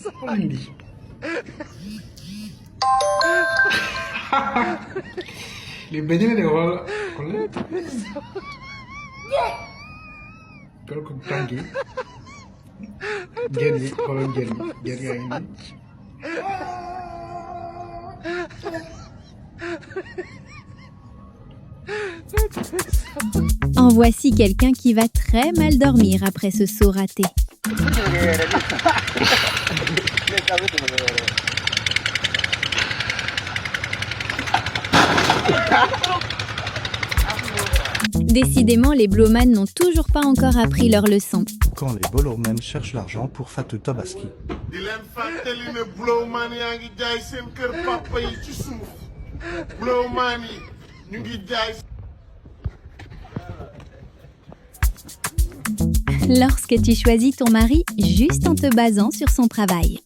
xoolal lii lii beñe la de wala xoolal ko tànk yi jën yi xoolal jën yaa ngi nii. En voici quelqu'un qui va très mal dormir après ce saut raté. Décidément, les blowman n'ont toujours pas encore appris leur leçon. Quand les blowmen cherchent l'argent pour Fatou Tabaski. di leen fàttali ne blowman yaa ngi jaay seen kër papa yi ci suuf blowman yi ñu ngi jaay. Lorsque tu choisis ton mari juste en te basant sur son travail.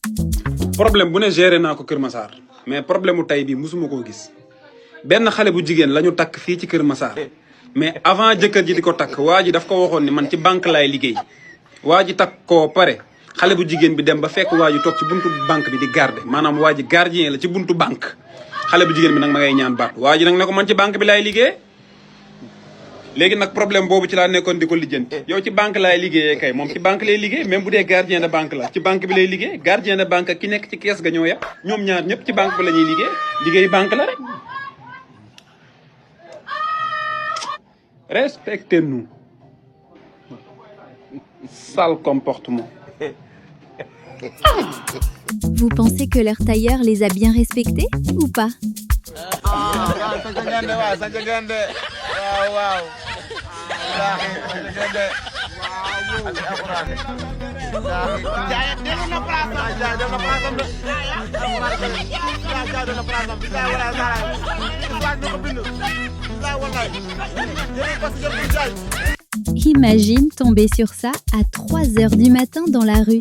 problème bu ne géré naa ko Kër Massar mais problème mu tey bii musuma koo gis benn xale bu jigéen la ñu takk fii ci Kër Massar mais avant jëkkër ji di ko takk waa ji daf ko waxoon ni man ci banque laay liggéey waa ji takk koo pare xale bu jigéen bi dem ba fekk waa ji toog ci buntu banque bi di garder maanaam waa ji gardien la ci buntu banque xale bu jigéen bi nag ma ngay ñaan baat waa ji nag ne ko man ci banque bi laay liggéey léegi nag problème boobu ci laa nekkoon di ko lijjanti yow ci banque laay liggéeyee kay moom ci banque lay liggéey même bu dee gardien de banque la ci banque bi lay liggéey gardien de banque ki nekk ci kees ga ñoo yàpp ñoom ñaar ñëpp ci banque bi la ñuy liggéey banque la rek. Respectez-nous. Sale comportement. Vous pensez que leur tailleur les a bien respectés ou pas? Imagine tomber sur ça à 3 heures du matin dans la rue.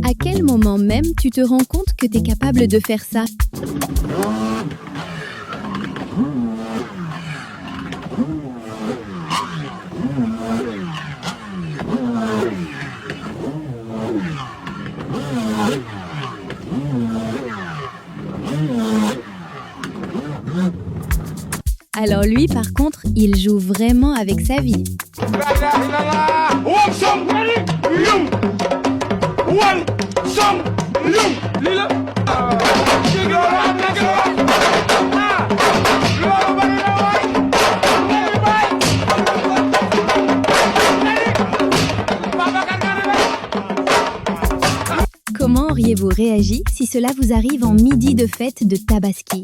À quel moment même tu te rends compte que tu es capable de faire ça? Alors lui, par contre, il joue vraiment avec sa vie. Comment auriez-vous réagi si cela vous arrive en midi de fête de Tabaski?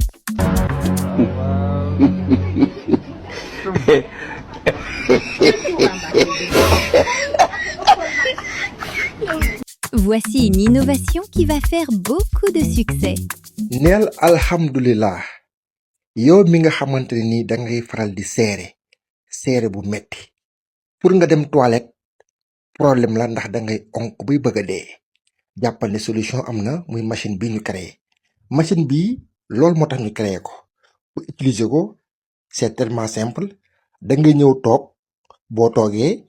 Voici une innovation qui va faire beaucoup de succès. neel alhamdulillah yow mi nga xamante ni da ngay faral di seere bu metti pour nga dem toilette problème la ndax da ngay onk buy bëgg a dee jàppal ne solution am na muy machine bi ñu créé machine bi loolu moo tax ñu créé ko pour utiliser ko c'est tellement simple da ngay ñëw toog boo toogee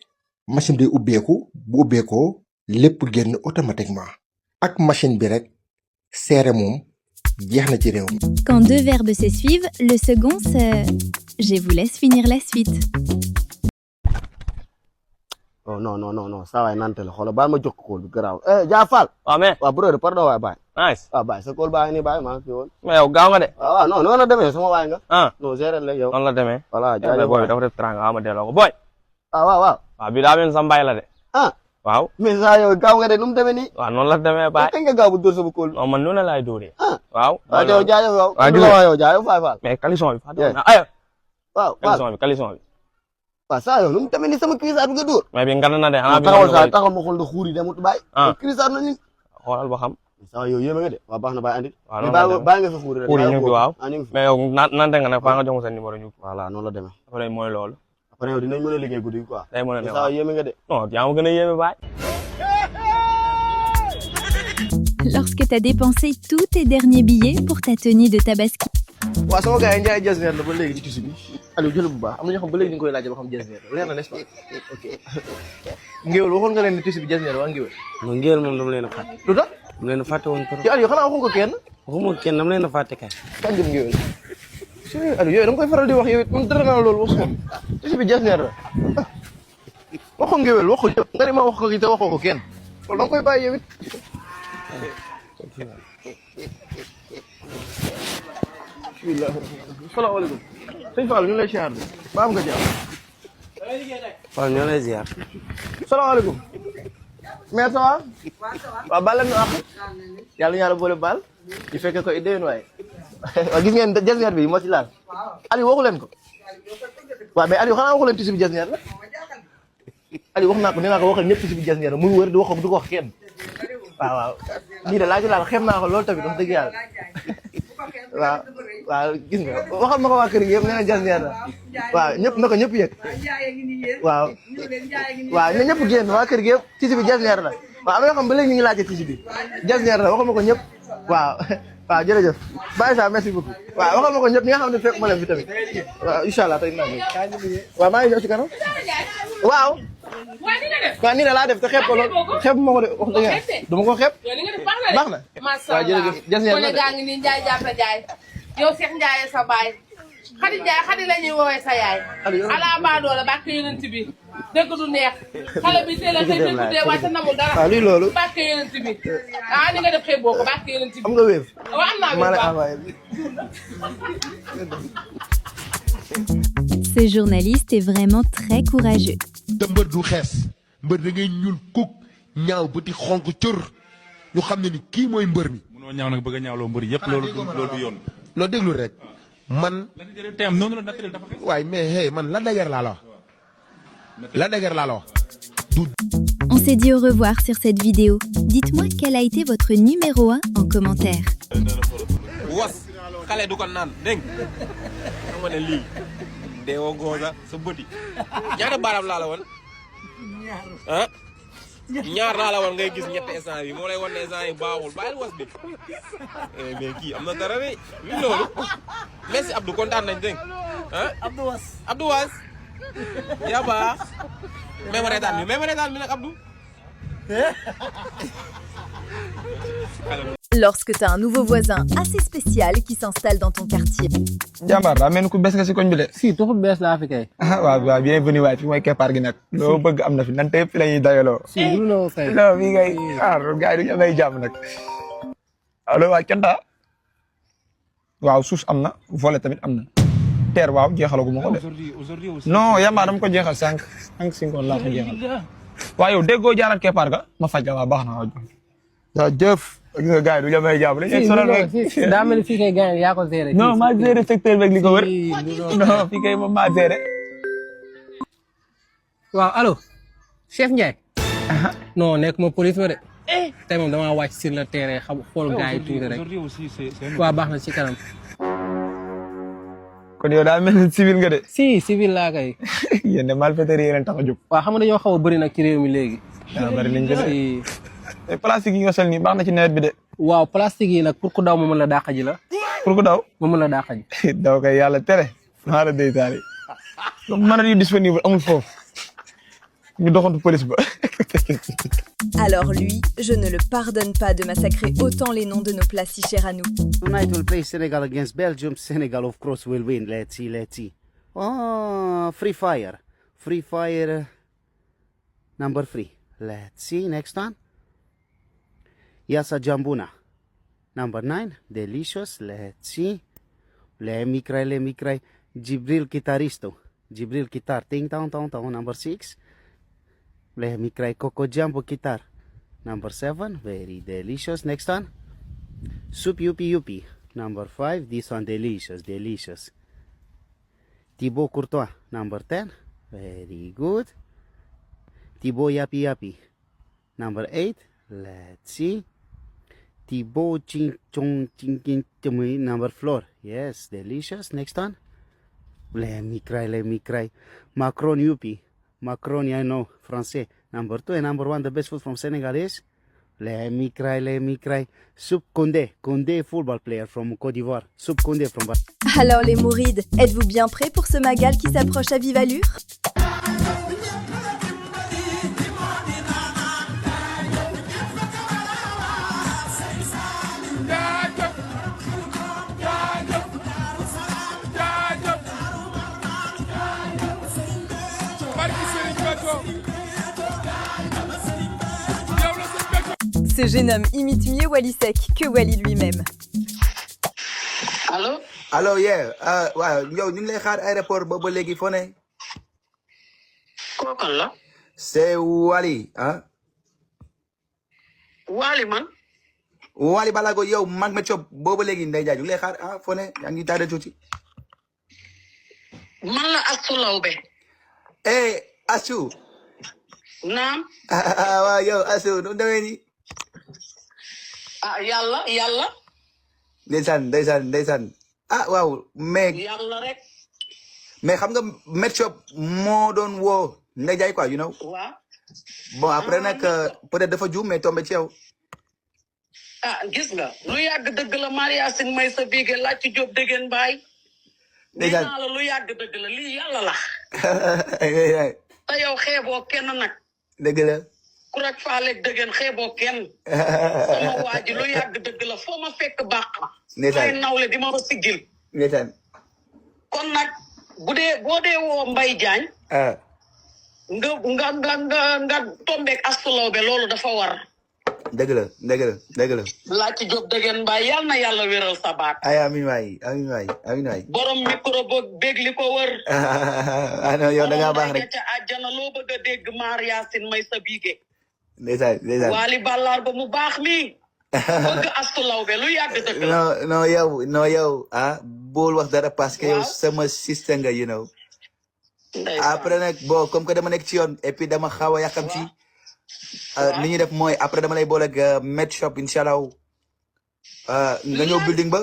machine bi ubbeeku bu ubbeekoo lépp génn automatiquement ak machine bi rek seere moom jeex na ci réew mi. Quand deux verbes se suivent, le second se... Je vous laisse finir la suite. oh non saa waay nante la xoolal baal ma jox ko bi garaaw Jaafal. waaw mais waaw brother pardon waay baay. nice waaw baay sa kool baa ngi nii baay maa ngi fi woon. mais yow gaaw nga de. waaw non noonu la demee sama waay nga. non gérer la yow. noonu la demee. voilà jaajëf booy dafa def tranga xama delloo ko booy. waaw bi daa mel sa mbay la de. waaw mais saa yow gaaw nga de nu mu demee nii. waaw noonu la demee baay. kañ nga gaaw bu dóor sama kool. non man noonu laay dóoree. waaw. waaw yow jaajëf yow. yow jaajëf faay faal. mais calisson bi fàtte naa ayo. waaw calisson bi. waaw saa yow nu mu demee nii sama cuissard bi nga dóor. mais bi ngan na de xanaa bi taxawal ma xool de xuur yi demut bàyyi. cuissard na ni. xoolal ba xam. saa yow yéeme nga de waaw baax na bàyyi andi. waaw noonu la demee bàyyi nga fi xuur rek. xuur yi ñu ngi fi waaw. mais yow nante nga ne faa nga jox ma sa numéro ñu. voilà noonu la demee. après mooy loolu. après yow dinañ mën a liggéey guddi quoi. day mën a ne saa yéeme nga de. non yaa ma gën a yéeme baay. Lorsque tu as dépensé tous tes derniers billets pour ta tenue de Tabaski. waaw sama gars yi Ndiaye Jasner la ba léegi ci tissu bi Aliou jël bu baax am na ñoo xam ba léegi ñu ngi koy laajte ba xam Jasner leer na n'est-ce pas ok ngéwél waxoon nga leen ni tissu bi Jasner waa ngéwél non ngéwél moom dama leen a fàtte. lu tax dama leen a fàtte woon trop. ci Aliou xanaa waxoon ko kenn waxuma ko kenn dama leen a fàtte kay. kan jëm ngéwél Aliou yooyu da nga koy faral di wax yow it man dara naa loolu wax ko tissu bi Jasner la waxoo ngéwél waxoo ñëpp nga ne ma wax ko te waxoo ko kenn loolu da nga koy bàyyi yow it salaamaaleykum sëñ Fall ñu lay ziar ba am nga jàmm. waaw ñoo lay ziar. salaamaaleykum. mais ça va. waaw baal leen ñu àq. yàlla ñaara boole baal. ñu fekkee ko it déwén waaye. waaw gis ngeen jasneer bi moo ci laal. Aliou waxu leen ko. waaw mais Aliou xanaa waxu leen tissu bi jasneer la. Aliou wax naa ko nee naa ko waxal ñëpp tissu bi jasneer la muy wër di wax du ko wax kenn. waaw nii de laa ci laal xem naa ko loolu tamit wax dëgg yàlla. waaw gis nga waxal ma ko waa kër gi yëpp nee na jasneer la waaw ñëpp na ko ñëpp yëg waaw ne ñëpp génn waa kër gi yëpp tissu bi jasneer la waaw am na yoo xam ba léegi ñu ngi laajte tissu bi jasneer la waxal ma ko ñëpp waaw jërëjëf bàyyi saa merci beaucoup waaw waxal ma ko ñëpp ñi nga xam ne fekk ma leen fi tamit waaw incha allah tey naa ñëw waaw maa ngi ñëw ci kanam waaw nii de laa def te xeeb ko lool xeeb ma ko de wax dëgg yàlla dama ko xeeb baax na waaw jërëjëf jasneer la gaa ngi nii Njaay jàppale Njaay yow Cheikh Ndiaye sa baay Xadi Njaay Xadi la ñuy woowee sa yaay ala baadoo la bàkk yonent bi dëgg du neex xale bi teel a xëy dëgg dee wàcc namul dara waaw lii loolu bàkk yonent bi ni nga def xëy boo ko bàkk yonent bi am nga wéef waaw am naa wéef Ce journaliste est vraiment très courageux. te mbër du xees mbër da ngay ñuul kuk ñaaw bëti xonk cër ñu xam ne ni kii mooy mbër mi. munoo ñaaw nag bëgg a ñaawloo mbër yëpp loolu du yoon. loo déglu rek man. teem noonu la naturel dafa xees. waaye mais hey man la dëgër laa la wax. la dëgër laa la wax. On s'est dit au revoir sur cette vidéo. Dites-moi quel a été votre numéro 1 en commentaire. was xale du ko naan dégg nga ma ne lii deewoo goosa sa bëti ñaata baaraam laa la woon ah ñaar laa la woon ngay gis ñetti instant yi moo lay wan ne instant yi baaxul bàyyil was bi mais kii am na dara de mi loolu merci Abdou kontaan nañ dégg ah Abdou Was yaa baax may ma reetaan bi nag Abdou Lorsque tu as un nouveau voisin assez spécial qui s'installe dans ton quartier. Jambar daa mel ni ku bees nga si koñ bi de. si tuxu bees laa fi kay. waaw bienvenue waay fi mooy keppaar gi nag. loo bëgg am na fi nante yëpp fi la ñuy dayaloo. si lu la kay. non fii ngay gars yi du ñu amay jàmm nag. allo waa Kenta. waaw suuf am na volet tamit am na. terre waaw jeexalagu ma ko de. non Yamba dama ko jeexal sànq si ngoon laa ko jeexal. waaw yow déggoo jaaral keppaar ga ma faj la waa baax na waaw jëf. gis nga gars yi du ñu amay jàmm dañuy sonal rek. daa mel ni fii kay gars yi yaa ko géré. non maa géré secteur beeg li ko wër. non fii kay moom maa géré. waaw allo chef Ndiaye. non nekk ma police ma de. tey moom damaa wàcc sur le terrain xam xool gars yi tuuti rek. waaw baax na ci kanam. kon yow daa mel ni civil nga de. si civil laa kay. yéen de malfaiteurs yi leen tax a jóg. waaw xam nga dañoo xaw a bëri nag ci réew mi léegi. daa bëri nañ ko de. plastique yi nga sol nii baax na ci nawet bi de. waaw plastique yi nag pour ku daw ma mën la dàq ji la. pour ku daw. ma mën la dàq ji. daw kay yàlla tere. maa la day taal yi. mën yu disponible amul foofu. ñu doxantu police ba. Alors lui, je ne le pardonne pas de massacrer autant les noms de nos plats si chers à nous. Tonight we'll play Senegal against Belgium. Senegal, of course, will win. Let's see. Oh, Free Fire. Number 3. Let's see. Next one. Yassa Jambuna. Number 9. Delicious. Let's see. Let me cry. Jibril Guitaristo. Jibril Guitar. Ting tong. Number 6. Let me cry. Coco Jumbo Guitar. Number 7. Very delicious. Next one. Soup Yuppie. Number 5. This one delicious. Thibaut Courtois. Number 10. Very good. Thibaut Yapi. Number 8. Let's see. Thibaut Ching number 4. Yes, delicious. Next one. Let me cry. Macron Yuppie. Macron, I know, Francais. Number 2 and number 1, the best food from Senegal is? Let me cry. Soup Condé, football player from Côte d'Ivoire. Soup Condé from... Alors les Mourides, êtes-vous bien prêts pour ce Magal qui s'approche à vive allure? Ce jeune homme imite mieux Wally Seck que Wally lui-même. allo waaw yow ñu ngi lay xaar aéroport ba léegi foo ne. kooku la. c'est Wally ah. Wally man. Wally Balago yow mag ma coob boobu léegi Ndeye Dia ñu ngi lay xaar ah foo ne yaa ngi tardé tuuti. man la Astou Lawbe. Astou. naam. waaw yow Astou nu mu demee nii. yàlla. ndeysaan waaw mais. yàlla rek. mais xam nga Metshop moo doon woo Ndeye Dia quoi you know. waaw. bon après nag peut-être dafa juum mais tombé ci yow. gis nga lu yàgg dëgg la Maria Sine may sa biige laaj ci Jóob dégeen baay. ndeysaan nee naa la lu yàgg dëgg la lii yàlla la. te yow xeeboo kenn nag. dëgg la. ku rek faaleeg dëggeen xeeboo kenn. sama waa ji lu yàgg dëgg la foo ma fekk baax na. may nawle di ma ba siggil. ndeysaan. kon nag boo dee woo Mbaye Diagne. nga tombeeg Astou Lawbe loolu dafa war. dëgg la. laaj ci Jóob dëggeen mbaay yal na yàlla wéral sa baat. ay amiin waay. borom micro beeg li ko wër. non yow da ngaa baax rek. ca àjjana loo bëgg a dégg Maria Sine may sa biige. ndeysaan. Wally Ballaar ba mu baax mi. bëgg Astou Lawbe lu yàgg dëgg la. non yow bool wax dara parce que yow sama sister nga you know. après nag bon comme que dama nekk ci yoon et puis dama xaw a yàkkam ci. li ñuy def mooy après dama lay boole ak Metshop incha allah nga ñëw building ba.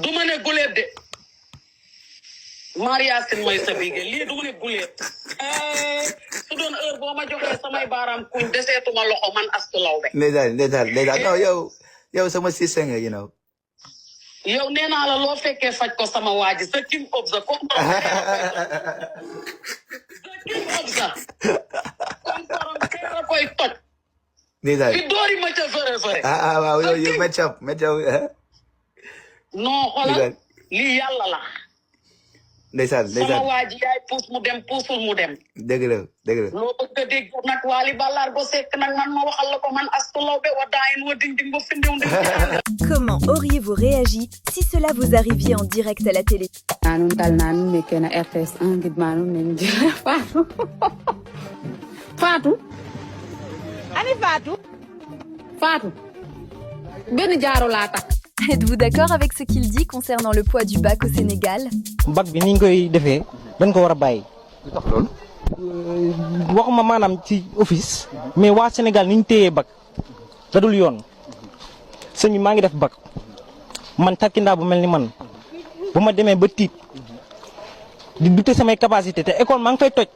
du ma ne guleet de. Maria Sine may sa biige lii du ma ne guleet. su doon heure boo ma joxee samay baaraam kuñ deseetuma loxo man Astou Lawbe. ndeysaan non yow sama sister nga you know. yow nee naa la loo fekkee faj ko sama waa ji sa king of the comme king of the comme koy toj ndeysaan fi doori ma ca fëre. ah waaw yow métchap non xoolal lii yàlla la. ndeysaan sama waa ji yaay puus mu dem puusul mu dem. dëgg la. loo bëgg a dégg nag Wally Ballago Seck nag man ma waxal la ko man Astou Laobé wa daayin wa ding ding ba fi ndiw Comment auriez-vous réagi si cela vous arriviez en direct à la télé? Nanum tal nanum nekkee na RTS 1 ngid manum nañu jël Fatou. Fatou. Ani Fatou. Fatou. benn jaaro laa takk. Êtes-vous d'accord avec ce qu'il dit concernant le poids du bac au Sénégal? bac bi ni ñu koy defee dañ ko war a bàyyi. lu tax loolu. waxuma maanaam ci office. mais waa Sénégal ni ñu téyee bac da dul yoon sëñ bi maa ngi def bac man takkindaa bu mel ni man bu ma demee ba tiit di dute samay capacité te école maa ngi fay toj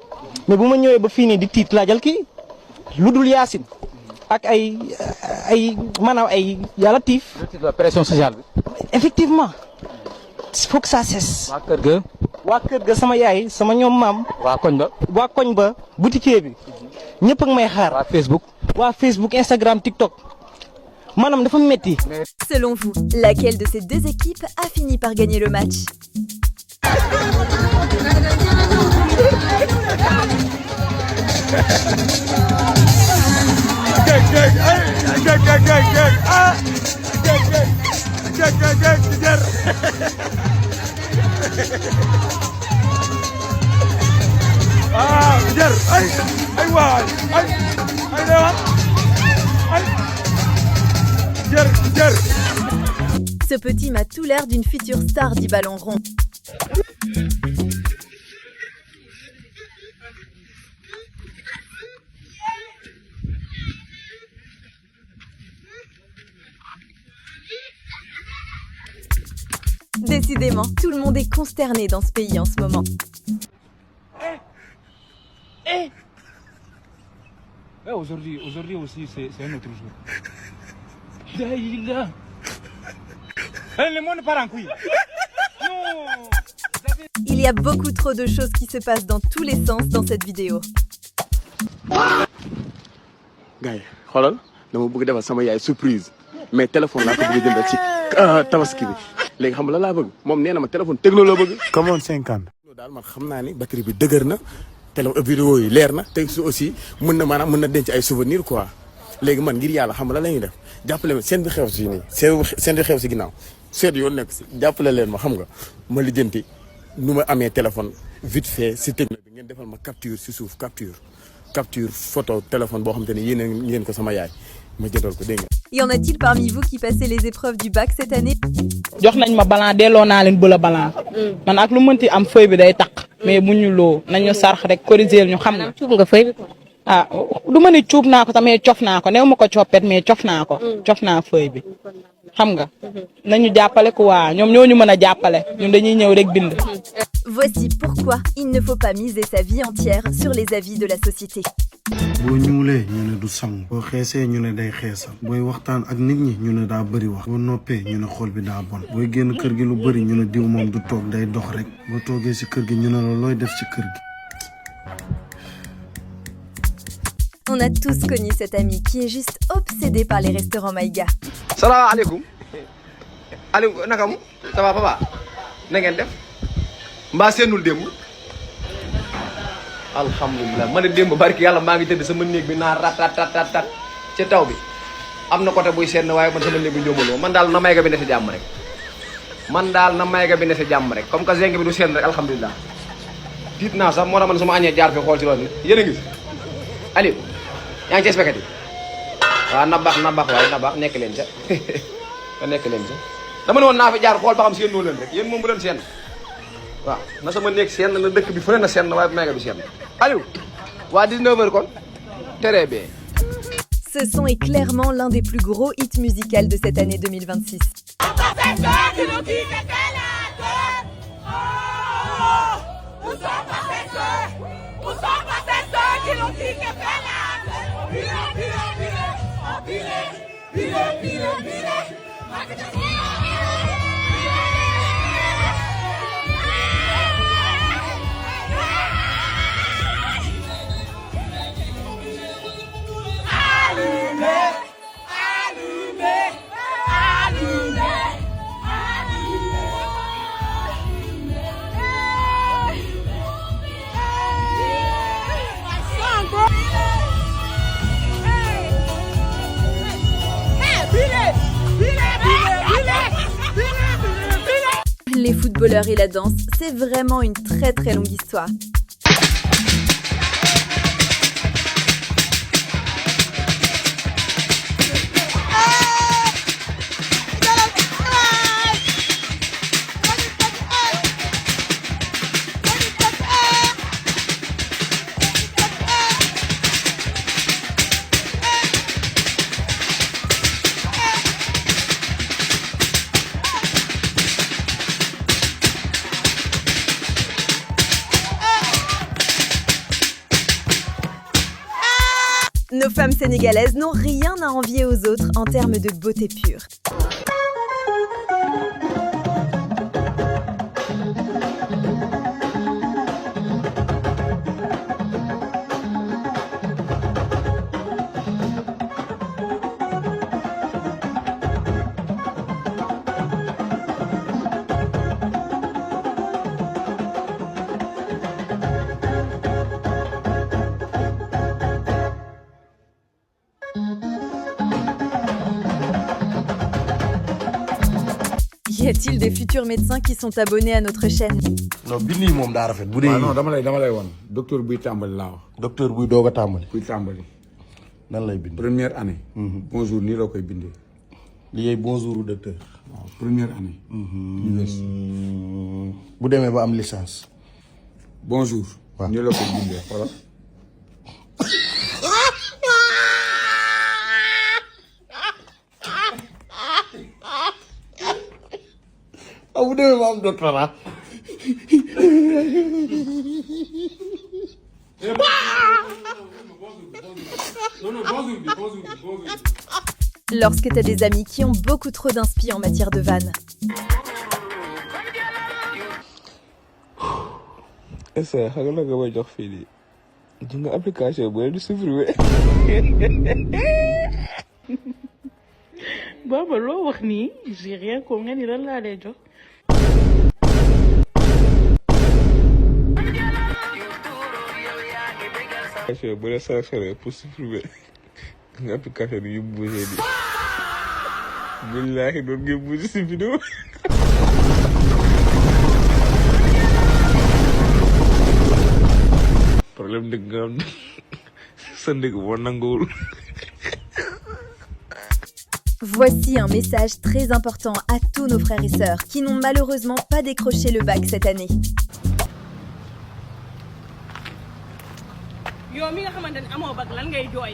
mais bu ma ñëwee ba fii nii di tiit laajal kii lu dul Yacine ak ay maanaam ay yàlla tiif. pression sociale bi. effectivement il faut que ça cesse. waa kër ga sama yaay sama ñoom maam. waa koñ ba boutiquier bi ñëpp ak may xaar. waa Facebook Instagram TikTok maanaam dafa metti. Selon vous, laquelle de ces deux équipes a fini par gagner le match? Ce petit m'a tout l'air d'une future star du ballon rond. Décidément, tout le monde est consterné dans ce pays en ce moment. Aujourd'hui aussi, c'est un autre jour. Le monde part en couille. Il y a beaucoup trop de choses qui se passent dans tous les sens dans cette vidéo. gars yi xoolal dama bëgg defal sama yaay surprise mais téléphone laa ko bëgg jëndal ci tabaski bi léegi xam nga la laa bëgg moom nee na ma téléphone Tecno la bëgg. Commode 50. daal man xam naa ni batterie bi dëgër na téléphone vidéo yi leer na te su aussi mën na denc ay souvenir quoi léegi man ngir yàlla xam nga la la ñuy def jàppale ma seen bi xew si nii seen bi xew si ginnaaw seet yoon nekk si jàppale leen ma xam nga ma lijjanti nu ma amee téléphone vite fait si Tecno bi ngeen defal ma capture si suuf capture photo téléphone boo xamante ne yéen ngeen ko sama yaay ma jëndal ko dégg nga. Y en a-t-il parmi vous qui passaient les épreuves du bac cette année? jox nañ ma balan delloo naa leen bëla balan man ak lu mënti am feuille bi day taq mais bu ñu loo nañu sarx rek corriger ñu xam nga. cuub nga feuille bi. ah du ma ni cuub naa ko tamit cof naa ko néew ma ko coppet mais cof naa ko. cof naa feuille bi xam nga. nañu jàppale ko waa ñoom ñoo ñu mën a jàppale ñun dañuy ñëw rek bind. Voici pourquoi il ne faut pas miser sa vie entière sur les avis de la société. boo ñuulee ñu ne du sang boo xeesee ñu ne day xeesal booy waxtaan ak nit ñi ñu ne daa bëri wax boo noppee ñu ne xol bi daa bon booy génn kër gi lu bëri ñu ne diw moom du toog day dox rek boo toogee ci kër gi ñu ne la looy def ci kër gi. On a tous connu cet ami qui est juste obsédé par les restaurants Maïga. salaamaaleykum Aliou naka mu ça va papa na ngeen def mbaa seenul démb alhamdulilah ma ne démb barki yàlla maa ngi tëdd sama néeg bi naa rat ca taw bi am na côté buy seen waaye man sama néeg bi njóobaloo man daal na mayga bi ne si jàmm rek comme que zeng bi du seen rek alhamdulilah tiit naa sax moo tax man sama añee jaar fi xool ci loolu yéen a ngi Aliou yaa ngi ci spaghetti waaw na baax waaye na baax nekk leen ca dama ne woon naa fi jaar xool ba xam seen noo leen rek yéen moom bu leen seen waaw na sama nekk seen na dëkk bi fu ne na seen waaye mayga bi seen Aliou waa 19h kon très bien. Ce son est clairement l'un des plus gros hits musicaux de cette année 2026. Allumez footballeur et la danse, c'est vraiment une très très longue histoire. Nos femmes sénégalaises n'ont rien à envier aux autres en termes de beauté pure. Y a-t-il des futurs médecins qui sont abonnés à notre chaîne? Non, bini mom da rafet. Bu dee non dama lay won. Docteur buy tambali la wax. Docteur buy doga tambali. Buy tambali. Nan lay bind. Première année. Bonjour ni la koy bindé. Li bonjour docteur. Première année. Bu démé ba am licence. Bonjour. Ni la koy bindé. Voilà. Bu démé ba am doctorat. Lorsque t'as des amis qui ont beaucoup trop d'inspi en matière de vannes. Essa xam nga may jox fii nii ji nga application bu du supprimer. Baba loo wax nii j'ai rien ko nga ni lan laa lay jox. application bu la sélectionné pour supprimer nga application yu bougé nii. Billahi doon nga bougé si vidéo. Problème dëgg nga am sa ndëgg moo nanguwul. Voici un message très important à tous nos frères et sœurs qui n'ont malheureusement pas décroché le bac cette année. yow mi nga xamante ne amoo bac lan ngay jooy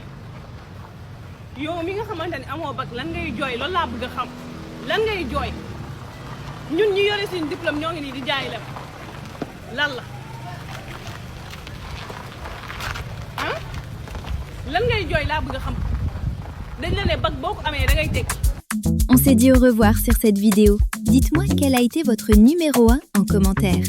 yow mi nga xamante ne amoo bac lan ngay jooy loolu laa bëgg a xam lan ngay jooy ñun ñu yore suñu diplôme ñoo ngi nii di jaay lem lan la ah lan ngay jooy laa bëgg a xam dañ la ne bac boo ko amee da ngay tekki. On s'est dit au revoir sur cette vidéo. Dites-moi quel a été votre numéro 1 en commentaire.